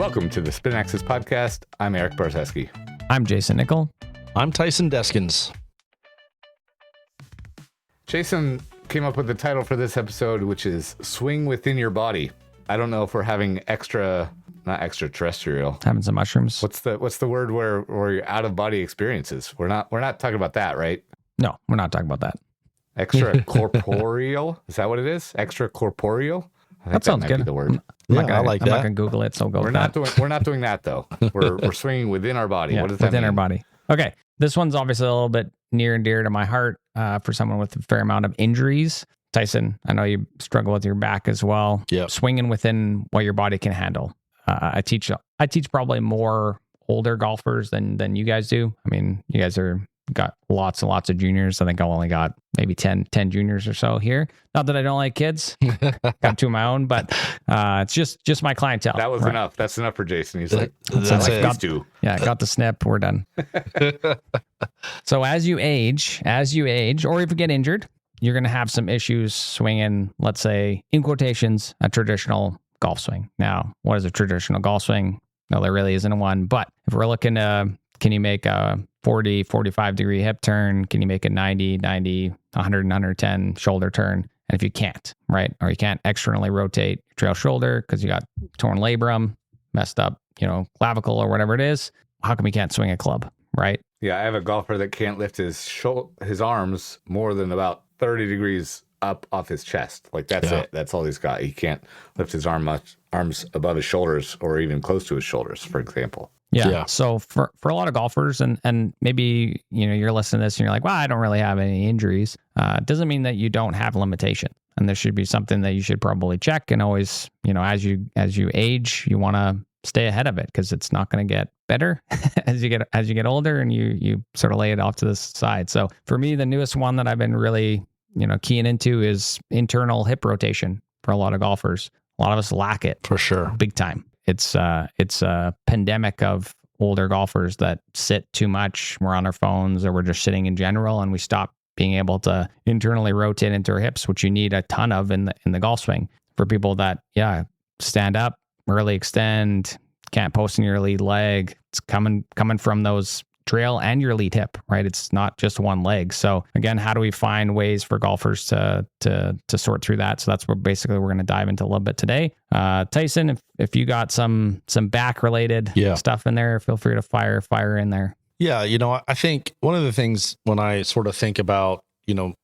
Welcome to the Spin Axis Podcast. I'm Erik Barzeski. I'm Jayson Nickol. I'm Tyson Deskins. Jayson came up with the title for this episode, which is Swing Within Your Body. I don't know if we're having not extraterrestrial. Having some mushrooms. What's the word where you're out of body experiences? We're not talking about that, right? No, we're not talking about that. Extracorporeal? Is that what it is? Extracorporeal? I think That sounds might good. Be the word. I'm I like I'm that. not gonna Google it, so go. We're with not that. doing that though. We're swinging within our body. Yeah, What does that within mean? our body. Okay, this one's obviously a little bit near and dear to my heart for someone with a fair amount of injuries. Tyson, I know you struggle with your back as well. Yep. Swinging within what your body can handle. I teach probably more older golfers than you guys do. I mean, you guys got lots and lots of juniors. I think I only got maybe 10 juniors or so here. Not that I don't like kids. Got two of my own, but it's just my clientele. That was enough. That's enough for Jayson. He's like, That's it. these two. Yeah, got the snip. We're done. So as you age, or if you get injured, you're going to have some issues swinging, let's say, in quotations, a traditional golf swing. Now, what is a traditional golf swing? No, there really isn't one. But if we're looking to, can you make a 40, 45 degree hip turn? Can you make a 90, 100, 110 shoulder turn? And if you can't, right? Or you can't externally rotate your trail shoulder because you got torn labrum, messed up, clavicle or whatever it is, how come you can't swing a club, right? Yeah, I have a golfer that can't lift his arms more than about 30 degrees up off his chest. Like that's it. That's all he's got. He can't lift his arms above his shoulders or even close to his shoulders, for example. Yeah. So for a lot of golfers, and maybe you're listening to this and you're like, well, I don't really have any injuries. It doesn't mean that you don't have limitation, and there should be something that you should probably check. And always, as you age, you want to stay ahead of it because it's not going to get better as you get older, and you sort of lay it off to the side. So for me, the newest one that I've been really keying into is internal hip rotation. For a lot of golfers, a lot of us lack it For sure. big time. It's a pandemic of older golfers that sit too much. We're on our phones, or we're just sitting in general, and we stop being able to internally rotate into our hips, which you need a ton of in the golf swing. For people that stand up, early extend, can't post in your lead leg, it's coming from those trail and your lead hip, right? It's not just one leg. So again, how do we find ways for golfers to sort through that? So that's what basically we're going to dive into a little bit today. Tyson, if you got some back related stuff in there, feel free to fire in there. Yeah. I think one of the things when I sort of think about,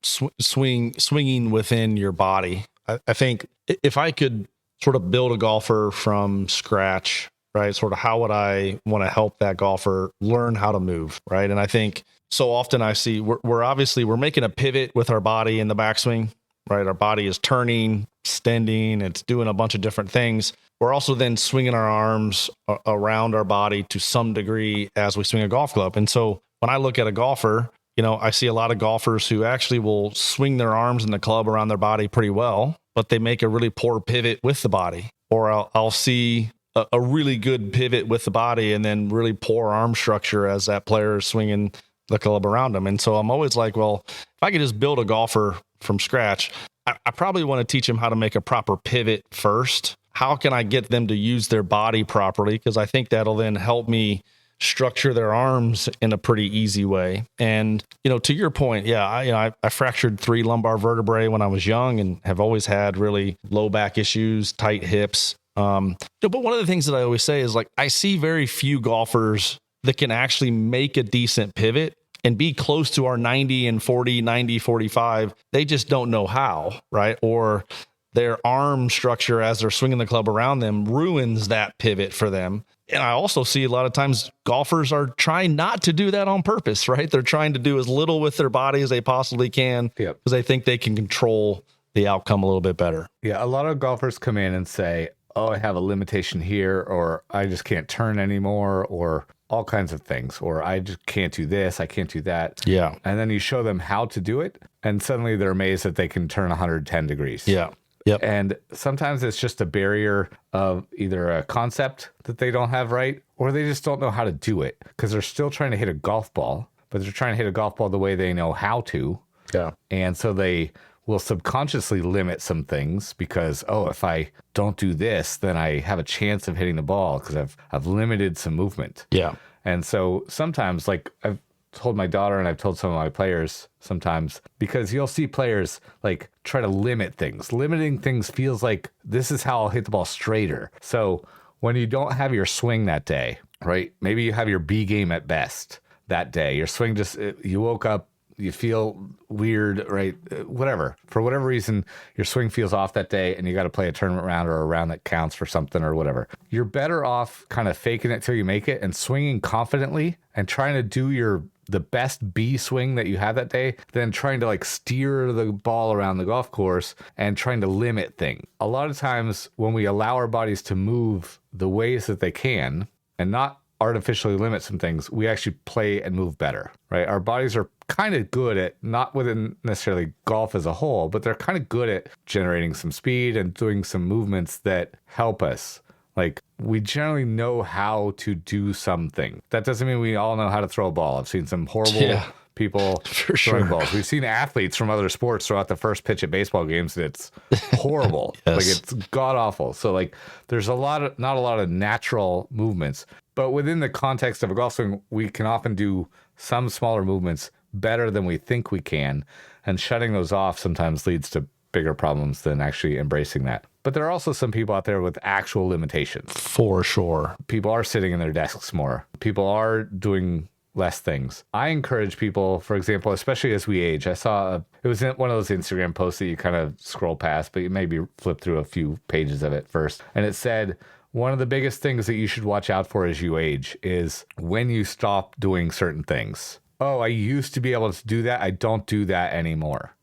swinging within your body, I think if I could sort of build a golfer from scratch, right? Sort of how would I want to help that golfer learn how to move, right? And I think so often I see we're making a pivot with our body in the backswing, right? Our body is turning, extending, it's doing a bunch of different things. We're also then swinging our arms around our body to some degree as we swing a golf club. And so when I look at a golfer, I see a lot of golfers who actually will swing their arms and the club around their body pretty well, but they make a really poor pivot with the body. Or I'll see a really good pivot with the body and then really poor arm structure as that player is swinging the club around them. And so I'm always like, well, if I could just build a golfer from scratch, I probably want to teach them how to make a proper pivot first. How can I get them to use their body properly? Because I think that'll then help me structure their arms in a pretty easy way. And, to your point, I fractured 3 lumbar vertebrae when I was young and have always had really low back issues, tight hips. But one of the things that I always say is like, I see very few golfers that can actually make a decent pivot and be close to our 90 and 40, 90, 45. They just don't know how, right? Or their arm structure as they're swinging the club around them ruins that pivot for them. And I also see a lot of times golfers are trying not to do that on purpose, right? They're trying to do as little with their body as they possibly can because they think they can control the outcome a little bit better. Yeah, a lot of golfers come in and say, oh, I have a limitation here, or I just can't turn anymore, or all kinds of things, or I just can't do this, I can't do that. Yeah. And then you show them how to do it, and suddenly they're amazed that they can turn 110 degrees. Yeah. Yep. And sometimes it's just a barrier of either a concept that they don't have right, or they just don't know how to do it because they're still trying to hit a golf ball, but they're trying to hit a golf ball the way they know how to. Yeah. And so they will subconsciously limit some things because, if I don't do this, then I have a chance of hitting the ball because I've limited some movement. Yeah. And so sometimes, like I've told my daughter and I've told some of my players sometimes, because you'll see players like try to limit things. Limiting things feels like this is how I'll hit the ball straighter. So when you don't have your swing that day, right? Maybe you have your B game at best that day. Your swing you woke up, you feel weird, right? Whatever. For whatever reason, your swing feels off that day and you got to play a tournament round or a round that counts for something or whatever. You're better off kind of faking it till you make it and swinging confidently and trying to do the best B swing that you have that day than trying to like steer the ball around the golf course and trying to limit things. A lot of times when we allow our bodies to move the ways that they can and not artificially limit some things, we actually play and move better, right? Our bodies are kind of good at, not within necessarily golf as a whole, but they're kind of good at generating some speed and doing some movements that help us. Like, we generally know how to do something. That doesn't mean we all know how to throw a ball. I've seen some horrible people throwing balls. We've seen athletes from other sports throw out the first pitch at baseball games, and it's horrible. Yes. Like, it's god awful. So like, there's not a lot of natural movements, but within the context of a golf swing, we can often do some smaller movements better than we think we can, and shutting those off sometimes leads to bigger problems than actually embracing that. But there are also some people out there with actual limitations. For sure. People are sitting in their desks more. People are doing less things. I encourage people, for example, especially as we age. I saw it was in one of those Instagram posts that you kind of scroll past, but you maybe flip through a few pages of it first. And it said, one of the biggest things that you should watch out for as you age is when you stop doing certain things. Oh, I used to be able to do that. I don't do that anymore.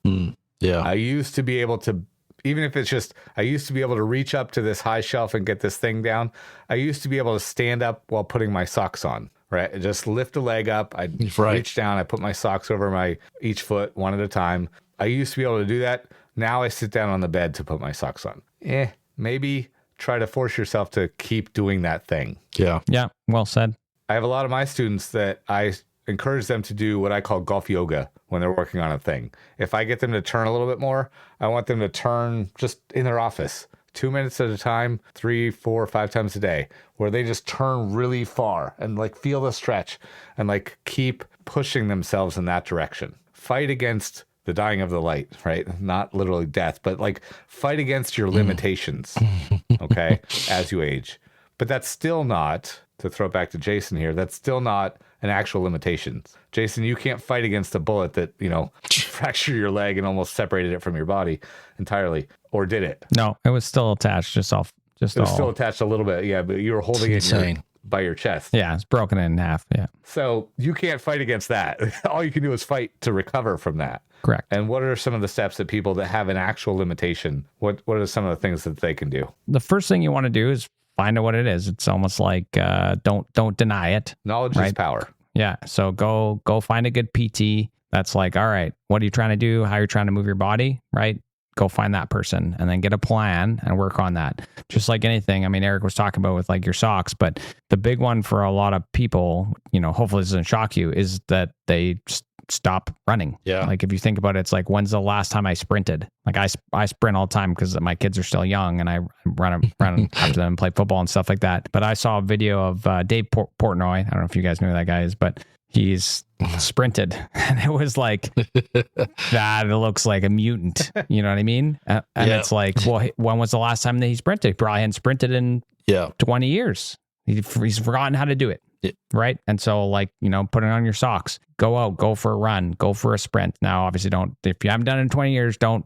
Yeah. I used to be able to, even if it's just, I used to be able to reach up to this high shelf and get this thing down. I used to be able to stand up while putting my socks on, right? I just lift a leg up. I'd reach down. I put my socks over each foot one at a time. I used to be able to do that. Now I sit down on the bed to put my socks on. Maybe try to force yourself to keep doing that thing. Yeah. Yeah. Well said. I have a lot of my students that I encourage them to do what I call golf yoga when they're working on a thing. If I get them to turn a little bit more, I want them to turn just in their office, 2 minutes at a time, 3, 4, 5 times a day, where they just turn really far and like feel the stretch and like keep pushing themselves in that direction. Fight against the dying of the light, right? Not literally death, but like fight against your limitations, okay, as you age. But that's still not, to throw it back to Jayson here, that's still not an actual limitation. Jayson, you can't fight against a bullet that, fractured your leg and almost separated it from your body entirely. Or did it? No, it was still attached, it was still attached a little bit, yeah, but you were holding it by your chest. Yeah, it's broken in half, yeah. So you can't fight against that. All you can do is fight to recover from that. Correct. And what are some of the steps that people that have an actual limitation, what are some of the things that they can do? The first thing you want to do is find out what it is. It's almost like don't deny it. Knowledge is power. Yeah. So go find a good PT that's like, all right, what are you trying to do? How are you trying to move your body? Right. Go find that person and then get a plan and work on that. Just like anything. I mean, Erik was talking about with like your socks, but the big one for a lot of people, hopefully this doesn't shock you, is that they stop running. Yeah. Like if you think about it, it's like, when's the last time I sprinted? Like I sprint all the time because my kids are still young and I run after them and play football and stuff like that. But I saw a video of Dave Portnoy. I don't know if you guys know who that guy is, but he's sprinted and it was like, that looks like a mutant. You know what I mean? And it's like, well, when was the last time that he sprinted? He probably hadn't sprinted in 20 years. He's forgotten how to do it. Right. And so put it on your socks, go out, go for a run, go for a sprint. Now, obviously if you haven't done it in 20 years, don't,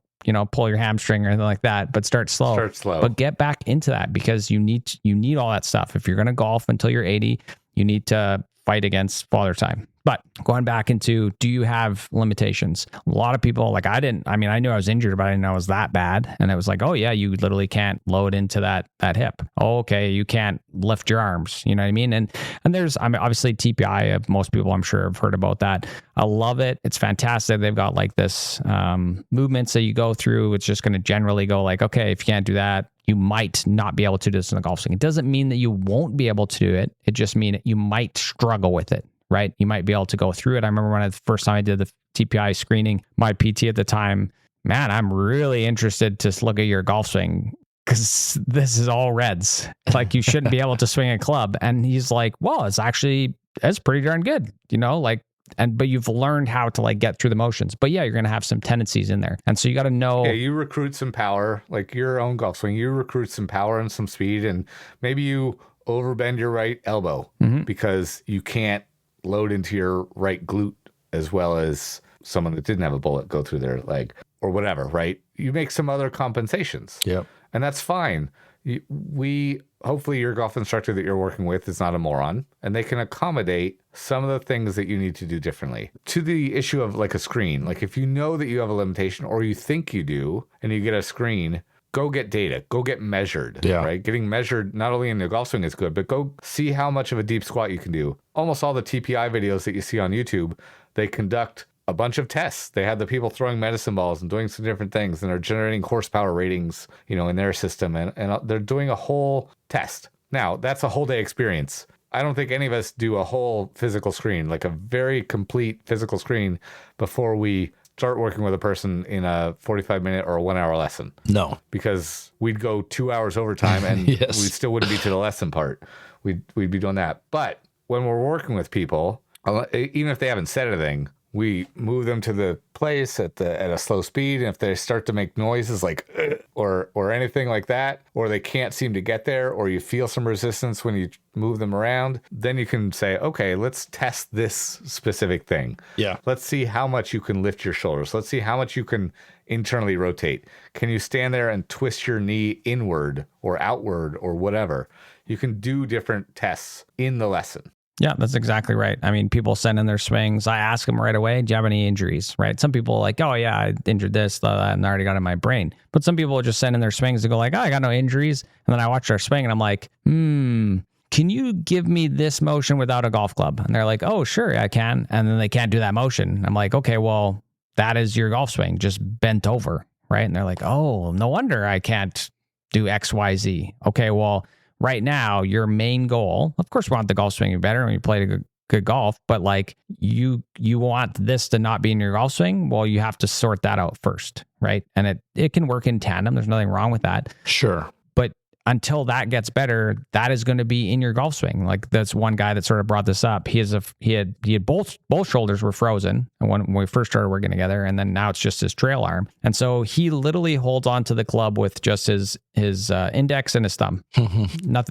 pull your hamstring or anything like that, but start slow, but get back into that because you need all that stuff. If you're going to golf until you're 80, you need to fight against father time. But going back into, do you have limitations? A lot of people, I knew I was injured, but I didn't know it was that bad. And it was like, oh yeah, you literally can't load into that hip. Oh, okay. You can't lift your arms. You know what I mean? And there's, obviously TPI, most people I'm sure have heard about that. I love it. It's fantastic. They've got like this movements that you go through. It's just going to generally go like, okay, if you can't do that, you might not be able to do this in a golf swing. It doesn't mean that you won't be able to do it. It just means you might struggle with it. Right? You might be able to go through it. I remember when the first time I did the TPI screening, my PT at the time man, I'm really interested to look at your golf swing because this is all reds. Like, you shouldn't be able to swing a club. And he's like, well, it's pretty darn good, but you've learned how to like get through the motions. But yeah, you're going to have some tendencies in there. And so you got to know. Yeah, you recruit some power, like your own golf swing. You recruit some power and some speed, and maybe you overbend your right elbow because you can't load into your right glute as well as someone that didn't have a bullet go through their leg or whatever, right? You make some other compensations. Yep. And that's fine. Hopefully your golf instructor that you're working with is not a moron, and they can accommodate some of the things that you need to do differently. To the issue of like a screen, like if you know that you have a limitation or you think you do and you get a screen, go get data, go get measured, right? Getting measured not only in the golf swing is good, but go see how much of a deep squat you can do. Almost all the TPI videos that you see on YouTube, they conduct a bunch of tests. They had the people throwing medicine balls and doing some different things, and they're generating horsepower ratings, in their system, and they're doing a whole test. Now, that's a whole day experience. I don't think any of us do a whole physical screen, like a very complete physical screen, before we start working with a person in a 45-minute or a 1-hour lesson. No. Because we'd go 2 hours overtime and we still wouldn't be to the lesson part. We'd be doing that. But when we're working with people, even if they haven't said anything, we move them to the place at a slow speed, and if they start to make noises like or anything like that, or they can't seem to get there, or you feel some resistance when you move them around, then you can say, okay, let's test this specific thing. Yeah. Let's see how much you can lift your shoulders. Let's see how much you can internally rotate. Can you stand there and twist your knee inward or outward or whatever? You can do different tests in the lesson. Yeah, that's exactly right. I mean, people send in their swings. I ask them right away, do you have any injuries, right? Some people are like, oh yeah, I injured this, and I already got it in my brain. But some people just send in their swings and go like, oh, I got no injuries. And then I watch their swing and I'm like, can you give me this motion without a golf club? And they're like, oh, sure, I can. And then they can't do that motion. I'm like, okay, well, that is your golf swing, just bent over, right? And they're like, oh, no wonder I can't do X, Y, Z. Okay, well, right now, your main goal, of course, we want the golf swing to be better when you play good golf, but like you want this to not be in your golf swing. Well, you have to sort that out first, right? And it can work in tandem. There's nothing wrong with that. Sure. But until that gets better, that is going to be in your golf swing. Like that's one guy that sort of brought this up. He had both shoulders were frozen when we first started working together, and then now it's just his trail arm. And so he literally holds onto the club with just his index and his thumb.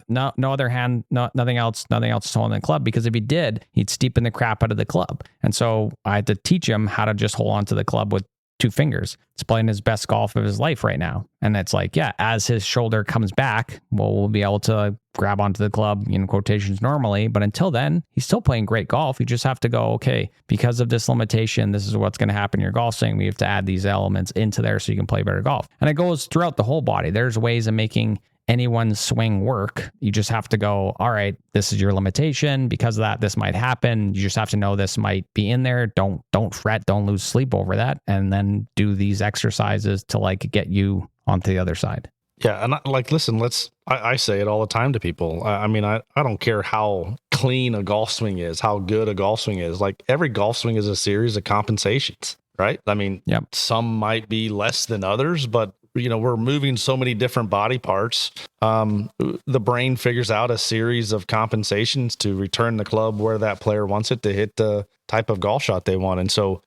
No other hand, nothing else holding the club, because if he did, he'd steepen the crap out of the club. And so I had to teach him how to just hold onto the club with 2 fingers. It's playing his best golf of his life right now. And it's like, yeah, as his shoulder comes back, we'll be able to grab onto the club in quotations normally. But until then, he's still playing great golf. You just have to go, okay, because of this limitation, this is what's going to happen in your golf swing. We have to add these elements into there so you can play better golf. And it goes throughout the whole body. There's ways of making anyone's swing work. You just have to go, all right, this is your limitation. Because of that, this might happen. You just have to know this might be in there. Don't fret. Don't lose sleep over that. And then do these exercises to like get you onto the other side. Yeah. And listen, I say it all the time to people. I mean, I don't care how clean a golf swing is, how good a golf swing is. Like every golf swing is a series of compensations, right? I mean, some might be less than others, but we're moving so many different body parts. The brain figures out a series of compensations to return the club where that player wants it to hit the type of golf shot they want. And so,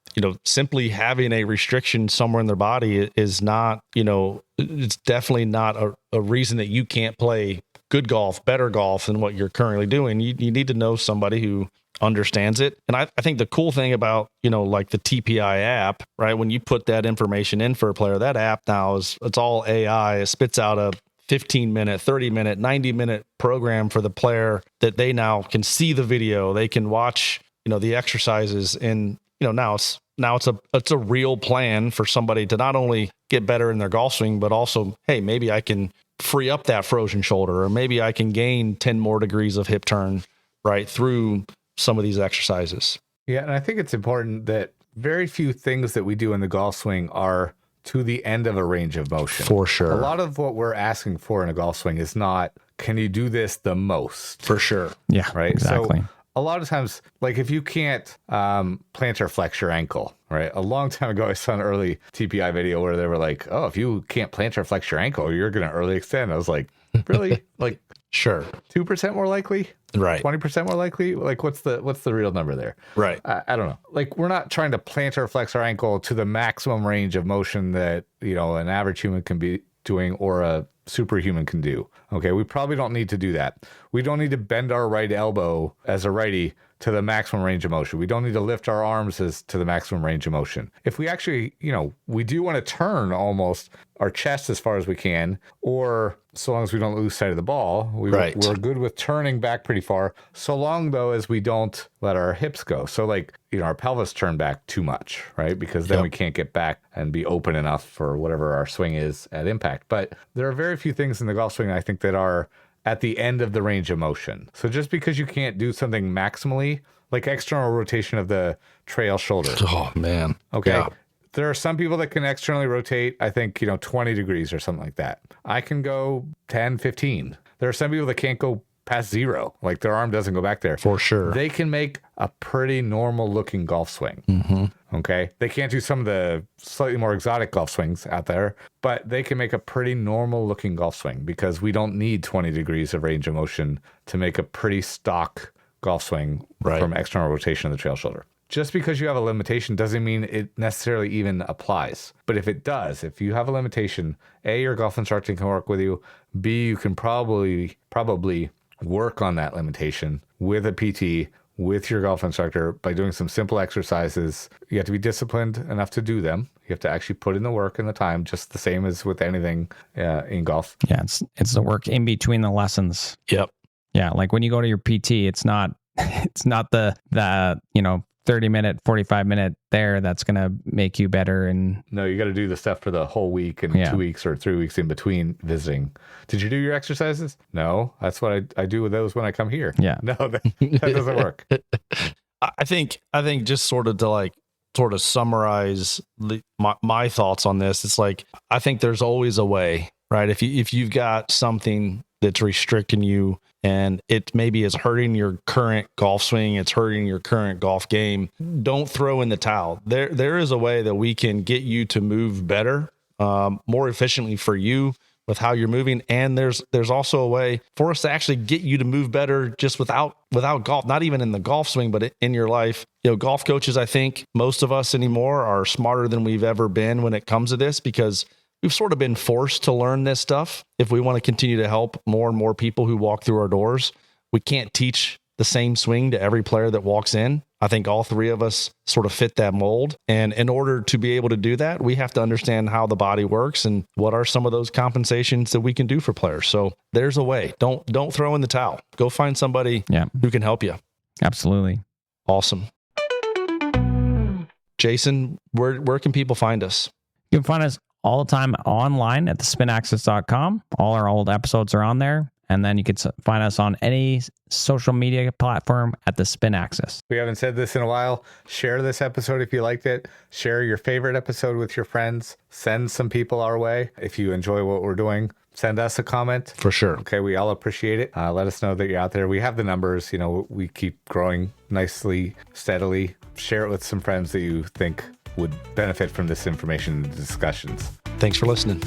simply having a restriction somewhere in their body is not, it's definitely not a reason that you can't play good golf, better golf than what you're currently doing. You need to know somebody who understands it. And I think the cool thing about, like the TPI app, right? When you put that information in for a player, that app now it's all AI. It spits out a 15-minute, 30-minute, 90-minute program for the player that they now can see the video. They can watch, the exercises, and, now it's a real plan for somebody to not only get better in their golf swing, but also, hey, maybe I can free up that frozen shoulder, or maybe I can gain 10 more degrees of hip turn, right, through some of these exercises. Yeah, and I think it's important that very few things that we do in the golf swing are to the end of a range of motion. For sure. A lot of what we're asking for in a golf swing is not, can you do this the most? For sure. Yeah, right? Exactly. So a lot of times, like if you can't plantar flex your ankle, right? A long time ago, I saw an early TPI video where they were like, oh, if you can't plantar flex your ankle, you're going to early extend. I was like, really? Like, sure. 2% more likely? Right. 20% more likely? Like, what's the real number there? Right. I don't know. Like, we're not trying to plantar flex our ankle to the maximum range of motion that, you know, an average human can be doing or a superhuman can do. Okay, we probably don't need to do that. We don't need to bend our right elbow as a righty to the maximum range of motion. We don't need to lift our arms to the maximum range of motion. If we actually, you know, we do want to turn almost our chest as far as we can, or so long as we don't lose sight of the ball, we're good with turning back pretty far, so long though as we don't let our hips go. So like, you know, our pelvis turn back too much, right? Because then we can't get back and be open enough for whatever our swing is at impact. But there are very few things in the golf swing, I think, that are at the end of the range of motion. So just because you can't do something maximally, like external rotation of the trail shoulder. Oh, man. Okay. Yeah. There are some people that can externally rotate, I think, you know, 20 degrees or something like that. I can go 10, 15. There are some people that can't go past 0. Like their arm doesn't go back there. For sure. They can make a pretty normal looking golf swing. Mm-hmm. Okay. They can't do some of the slightly more exotic golf swings out there, but they can make a pretty normal looking golf swing because we don't need 20 degrees of range of motion to make a pretty stock golf swing from external rotation of the trail shoulder. Just because you have a limitation doesn't mean it necessarily even applies. But if it does, if you have a limitation, A, your golf instructor can work with you. B, you can probably work on that limitation with a PT, with your golf instructor by doing some simple exercises. You have to be disciplined enough to do them. You have to actually put in the work and the time, just the same as with anything in golf. Yeah, it's the work in between the lessons. Yep. Yeah, like when you go to your PT, it's not the 30-minute, 45-minute there that's going to make you better. And no, you got to do the stuff for the whole week and 2 weeks or 3 weeks in between visiting. Did you do your exercises? No, that's what I do with those when I come here. Yeah. No, that doesn't work. I think just sort of summarize my thoughts on this. It's like, I think there's always a way, right? If you've got something that's restricting you and it maybe is hurting your current golf swing, it's hurting your current golf game, don't throw in the towel. There is a way that we can get you to move better, more efficiently for you with how you're moving. And there's also a way for us to actually get you to move better just without golf, not even in the golf swing, but in your life. You know, golf coaches, I think most of us anymore are smarter than we've ever been when it comes to this, because we've sort of been forced to learn this stuff. If we want to continue to help more and more people who walk through our doors, we can't teach the same swing to every player that walks in. I think all three of us sort of fit that mold. And in order to be able to do that, we have to understand how the body works and what are some of those compensations that we can do for players. So there's a way. Don't throw in the towel. Go find somebody who can help you. Absolutely. Awesome. Jayson, where can people find us? You can find us all the time online at thespinaxis.com. All our old episodes are on there. And then you can find us on any social media platform at the Spin Axis. We haven't said this in a while. Share this episode if you liked it. Share your favorite episode with your friends. Send some people our way. If you enjoy what we're doing, send us a comment. For sure. Okay, we all appreciate it. Let us know that you're out there. We have the numbers. You know, we keep growing nicely, steadily. Share it with some friends that you think would benefit from this information and discussions. Thanks for listening.